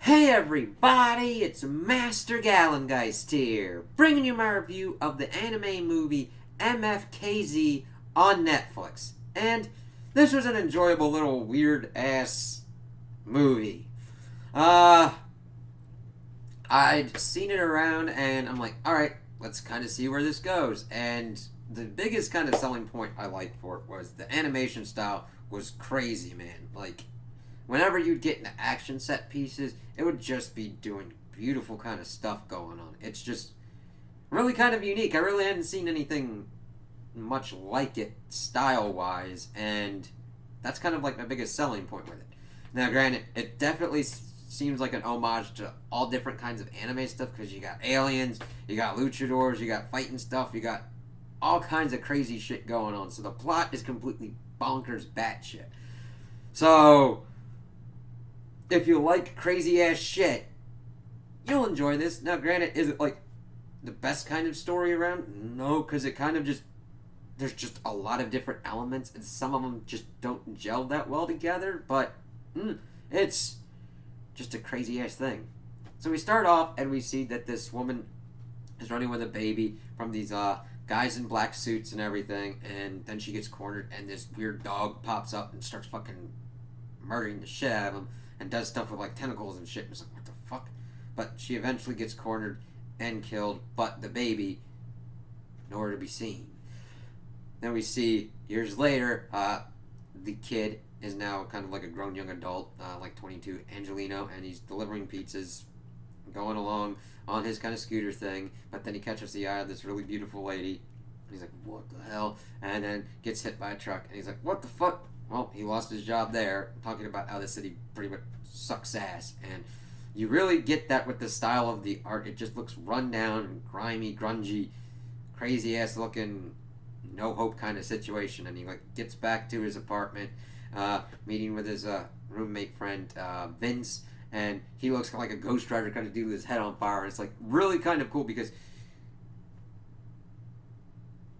Hey everybody, it's Master Gallengeist here, bringing you my review of the anime movie MFKZ on Netflix. And this was an enjoyable little weird ass movie. Uh, I'd seen it around and I'm like, alright, let's kind of see where this goes. And the biggest kind of selling point I liked for it was the animation style was crazy, man. Like, whenever you'd get into action set pieces, it would just be doing beautiful kind of stuff going on. It's just really kind of unique. I really hadn't seen anything much like it style wise, and that's kind of like my biggest selling point with it. Now, granted, it definitely seems like an homage to all different kinds of anime stuff because you got aliens, you got luchadors, you got fighting stuff, you got all kinds of crazy shit going on. So the plot is completely bonkers batshit. So if you like crazy ass shit, you'll enjoy this. Now, granted, is it like the best kind of story around? No, because it kind of just there's just a lot of different elements, and some of them just don't gel that well together. But it's just a crazy ass thing. So we start off and we see that this woman is running with a baby from these guys in black suits and everything, and then she gets cornered, and this weird dog pops up and starts fucking murdering the shit out of him and does stuff with like tentacles and shit. And it's like, what the fuck? But she eventually gets cornered and killed, but the baby nowhere to be seen. Then we see years later, the kid is now kind of like a grown young adult, like 22, Angelino, and he's delivering pizzas, going along on his kind of scooter thing. But then he catches the eye of this really beautiful lady. He's like, what the hell? And then gets hit by a truck, and he's like, what the fuck? Well, he lost his job there, talking about how the city pretty much sucks ass. And you really get that with the style of the art. It just looks run down, grimy, grungy, crazy ass looking, no hope kind of situation. And he like gets back to his apartment, meeting with his roommate friend Vince, and he looks like a Ghost Rider kind of dude with his head on fire. And it's like really kind of cool because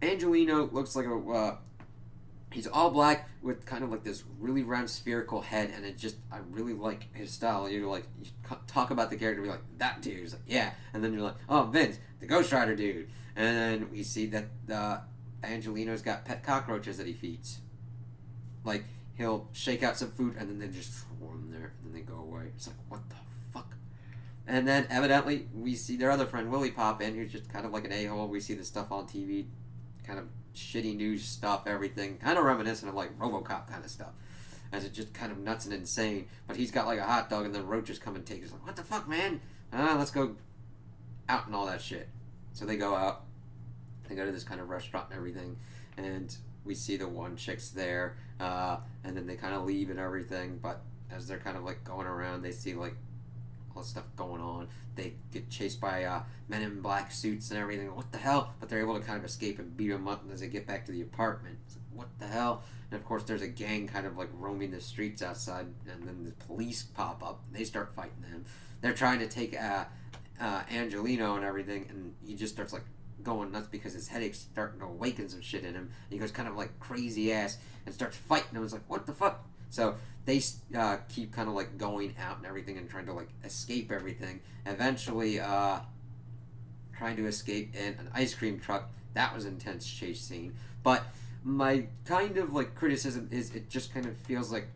Angelino looks like a he's all black with kind of like this really round spherical head, and it just I really like his style. You're like you talk about the character, be like that dude. He's like yeah, and then you're like oh Vince, the Ghost Rider dude, and then we see that Angelino's got pet cockroaches that he feeds. Like he'll shake out some food and then they just swarm there and then they go away. It's like what the fuck. And then evidently we see their other friend Willie pop in, who's just kind of like an a-hole. We see the stuff on TV, kind of shitty news stuff, everything, kind of reminiscent of like RoboCop kind of stuff, as it's just kind of nuts and insane. But he's got like a hot dog, and then roaches come and take it. He's like, what the fuck, man? Let's go out and all that shit. So they go out, they go to this kind of restaurant and everything, and we see the one chick's there, and then they kind of leave and everything. But as they're kind of like going around, they see like all this stuff going on. They get chased by men in black suits and everything. What the hell? But they're able to kind of escape and beat them up as they get back to the apartment. It's like, what the hell? And of course, there's a gang kind of like roaming the streets outside, and then the police pop up. And they start fighting them. They're trying to take Angelino and everything, and he just starts like going nuts because his headache's starting to awaken some shit in him. And he goes kind of like crazy ass and starts fighting them. It's like, what the fuck? So they keep kind of like going out and everything and trying to like escape everything. Eventually, trying to escape in an ice cream truck. That was an intense chase scene. But my kind of like criticism is it just kind of feels like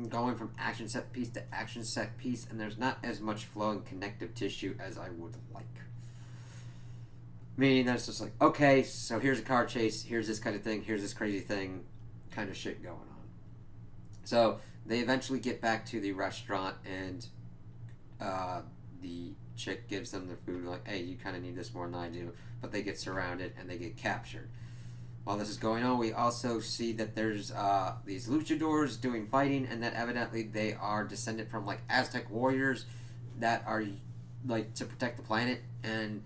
going from action set piece to action set piece, and there's not as much flow and connective tissue as I would like. Meaning that it's just like, okay, so here's a car chase, here's this kind of thing, here's this crazy thing, kind of shit going on. So they eventually get back to the restaurant, and the chick gives them their food, like, hey, you kind of need this more than I do. But they get surrounded and they get captured. While this is going on, we also see that there's these luchadors doing fighting, and that evidently they are descended from like Aztec warriors that are like to protect the planet, and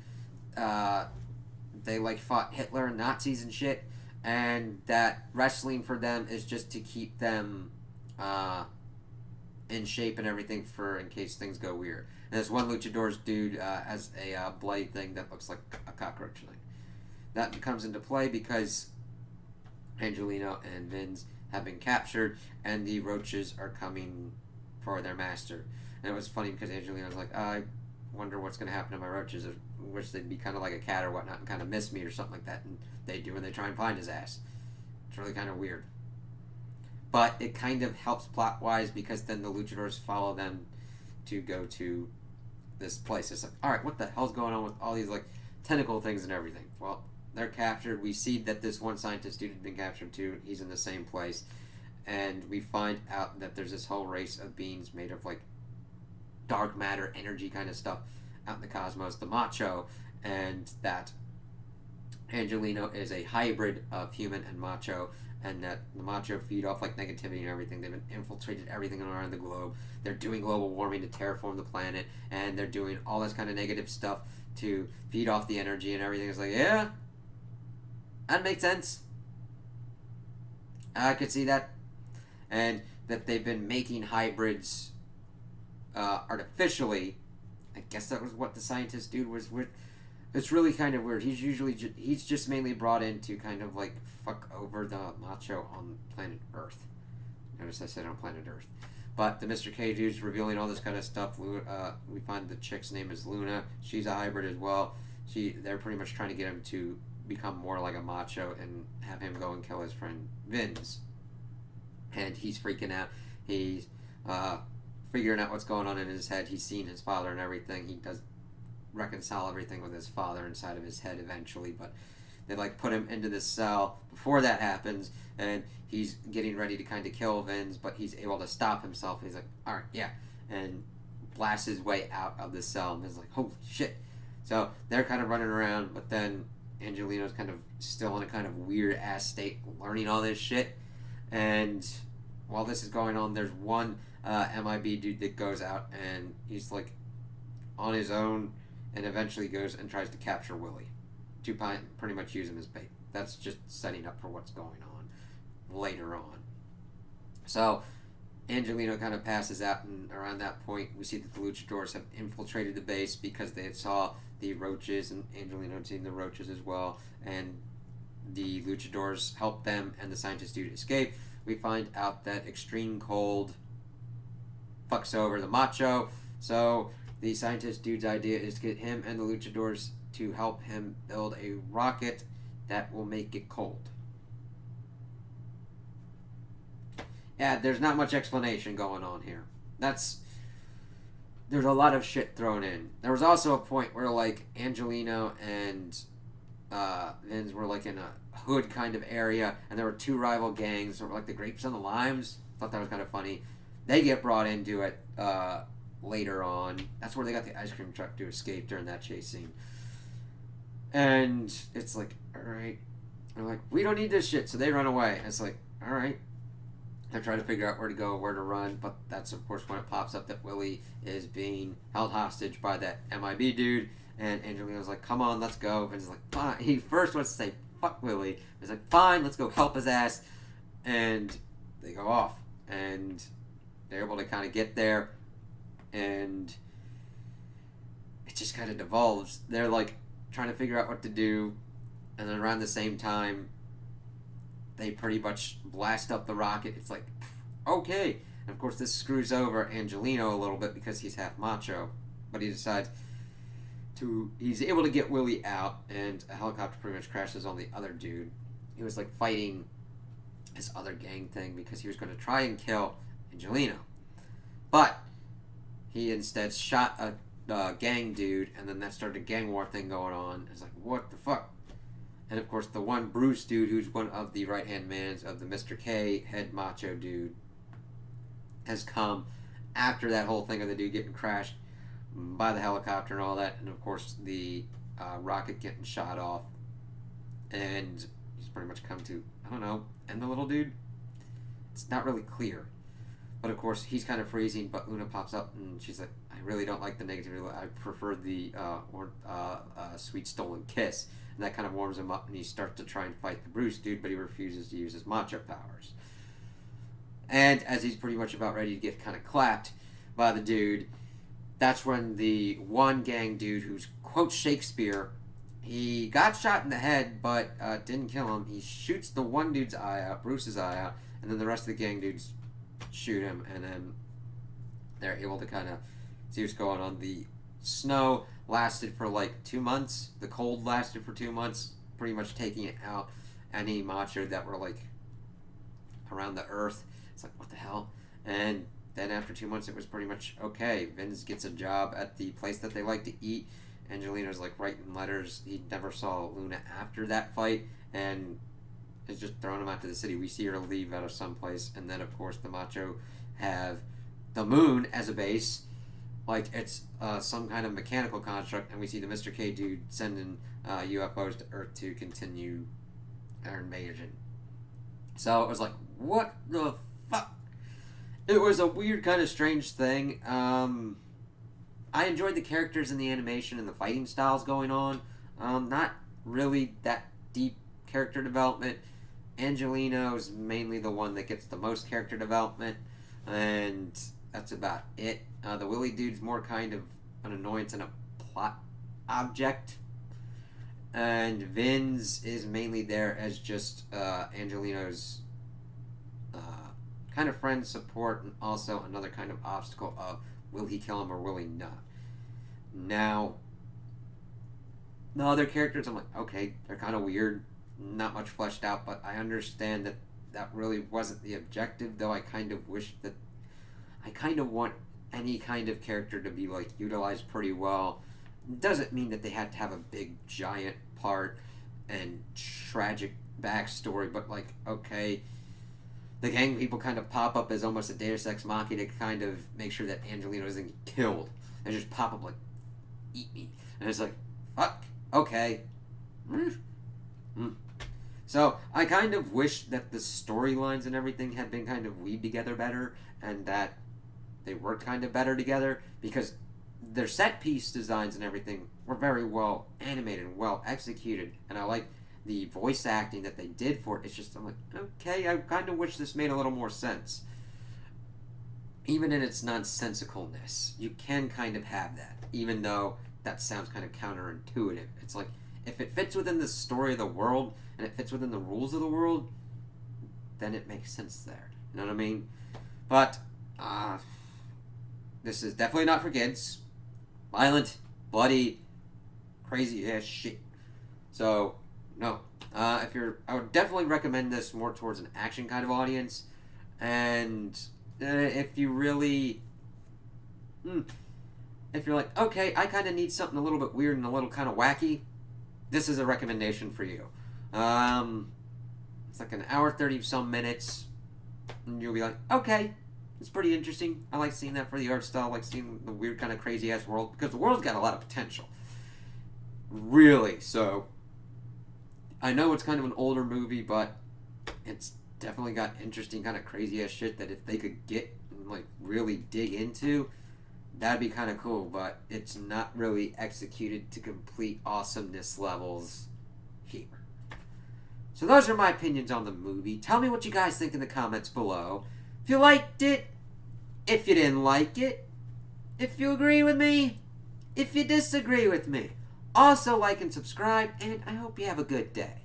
they like fought Hitler and Nazis and shit, and that wrestling for them is just to keep them in shape and everything for in case things go weird. And this one luchador's dude has a blade thing that looks like a cockroach thing. That comes into play because Angelino and Vince have been captured, and the roaches are coming for their master. And it was funny because Angelina was like, I wonder what's going to happen to my roaches. I wish they'd be kind of like a cat or whatnot and kind of miss me or something like that. And they do, and they try and find his ass. It's really kind of weird. But it kind of helps plot-wise because then the luchadors follow them to go to this place. It's like, alright, what the hell's going on with all these, like, tentacle things and everything? Well, they're captured. We see that this one scientist dude has been captured too. He's in the same place. And we find out that there's this whole race of beings made of, like, dark matter, energy kind of stuff out in the cosmos, the Macho, and that Angelino is a hybrid of human and Macho, and that the Macho feed off like negativity and everything. They've infiltrated everything around the globe. They're doing global warming to terraform the planet, and they're doing all this kind of negative stuff to feed off the energy and everything. It's like, yeah, that makes sense. I could see that. And that they've been making hybrids artificially. I guess that was what the scientist dude was with. It's really kind of weird. He's just mainly brought in to kind of like fuck over the Macho on planet Earth. Notice I said on planet Earth. But the Mr. K dude's revealing all this kind of stuff. We find the chick's name is Luna. She's a hybrid as well. They're pretty much trying to get him to become more like a Macho and have him go and kill his friend Vince. And he's freaking out. He's figuring out what's going on in his head. He's seen his father and everything. He does reconcile everything with his father inside of his head eventually, but they like put him into this cell before that happens, and he's getting ready to kind of kill Vince, but he's able to stop himself. He's like, all right, yeah, and blasts his way out of the cell, and is like, holy shit. So they're kind of running around, but then Angelino's kind of still in a kind of weird ass state, learning all this shit, and while this is going on, there's one MIB dude that goes out, and he's like on his own, and eventually goes and tries to capture Willie to pretty much use him as bait. That's just setting up for what's going on later on. So Angelino kind of passes out, and around that point we see that the luchadors have infiltrated the base because they had saw the roaches, and Angelino had seen the roaches as well, and the luchadors help them and the scientist dude escape. We find out that extreme cold fucks over the Macho, so the scientist dude's idea is to get him and the luchadors to help him build a rocket that will make it cold. Yeah, there's not much explanation going on here. There's a lot of shit thrown in. There was also a point where like Angelino and Vince were like in a hood kind of area, and there were two rival gangs, or like the Grapes and the Limes. Thought that was kind of funny. They get brought into it later on. That's where they got the ice cream truck to escape during that chase scene. And it's like, alright. They're like, we don't need this shit, so they run away. And it's like, alright. They're trying to figure out where to go, where to run, but that's of course when it pops up that Willie is being held hostage by that MIB dude, and Angelino's like, come on, let's go. And he's like, fine. He first wants to say, fuck Willie. He's like, fine, let's go help his ass. And they go off, and they're able to kind of get there, and it just kind of devolves. They're like trying to figure out what to do, and then around the same time they pretty much blast up the rocket. It's like, okay. And of course this screws over Angelino a little bit because he's half Macho, but he decides he's able to get Willie out, and a helicopter pretty much crashes on the other dude. He was like fighting his other gang thing because he was going to try and kill Angelino, but he instead shot a gang dude, and then that started a gang war thing going on. It's like, what the fuck? And of course the one Bruce dude, who's one of the right hand mans of the Mr. K head Macho dude, has come after that whole thing of the dude getting crashed by the helicopter and all that, and of course the rocket getting shot off, and he's pretty much come to, I don't know, end the little dude. It's not really clear. But of course, he's kind of freezing, but Luna pops up, and she's like, I really don't like the negativity. I prefer the sweet stolen kiss. And that kind of warms him up, and he starts to try and fight the Bruce dude, but he refuses to use his Macho powers. And as he's pretty much about ready to get kind of clapped by the dude, that's when the one gang dude who's, quote, Shakespeare, he got shot in the head, but didn't kill him. He shoots the one dude's eye out, Bruce's eye out, and then the rest of the gang dudes shoot him, and then they're able to kind of See what's going on. The snow lasted for like 2 months. The cold lasted for 2 months, pretty much taking it out. Any macho that were like around the earth, it's like, what the hell? And then after 2 months, it was pretty much okay. Vince gets a job at the place that they like to eat. Angelino's like writing letters. He never saw Luna after that fight, and is just throwing him out to the city. We see her leave out of some place, and then of course the macho have the moon as a base, like it's some kind of mechanical construct, and we see the Mr. K dude sending UFOs to Earth to continue our invasion. So it was like, what the fuck? It was a weird kind of strange thing. I enjoyed the characters and the animation and the fighting styles going on. Not really that deep character development. Angelino's mainly the one that gets the most character development, and that's about it. The Willie dude's more kind of an annoyance and a plot object, and Vin's is mainly there as just Angelino's kind of friend support, and also another kind of obstacle of will he kill him or will he not. Now, the other characters, I'm like, okay, they're kind of weird, not much fleshed out, but I understand that that really wasn't the objective, though I kind of wish that, I kind of want any kind of character to be, like, utilized pretty well. Doesn't mean that they had to have a big, giant part and tragic backstory, but, like, okay, the gang people kind of pop up as almost a Deus Ex Machina to kind of make sure that Angelino doesn't get killed. They just pop up like, eat me. And it's like, fuck, okay. So, I kind of wish that the storylines and everything had been kind of weaved together better, and that they worked kind of better together, because their set piece designs and everything were very well animated and well executed, and I like the voice acting that they did for it. It's just, I'm like, okay, I kind of wish this made a little more sense. Even in its nonsensicalness, you can kind of have that, even though that sounds kind of counterintuitive. It's like, if it fits within the story of the world, and it fits within the rules of the world, then it makes sense there. You know what I mean? But, this is definitely not for kids. Violent, bloody, crazy ass shit. So, no. I would definitely recommend this more towards an action kind of audience. And if you really, if you're like, okay, I kind of need something a little bit weird and a little kind of wacky, this is a recommendation for you. It's like an hour 30 some minutes, and you'll be like, okay, it's pretty interesting. I like seeing that for the art style. I like seeing the weird kind of crazy ass world, because the world's got a lot of potential. Really. So I know it's kind of an older movie, but it's definitely got interesting kind of crazy ass shit that if they could get and like really dig into, that'd be kind of cool. But it's not really executed to complete awesomeness levels here. So those are my opinions on the movie. Tell me what you guys think in the comments below. If you liked it, if you didn't like it, if you agree with me, if you disagree with me. Also like and subscribe, and I hope you have a good day.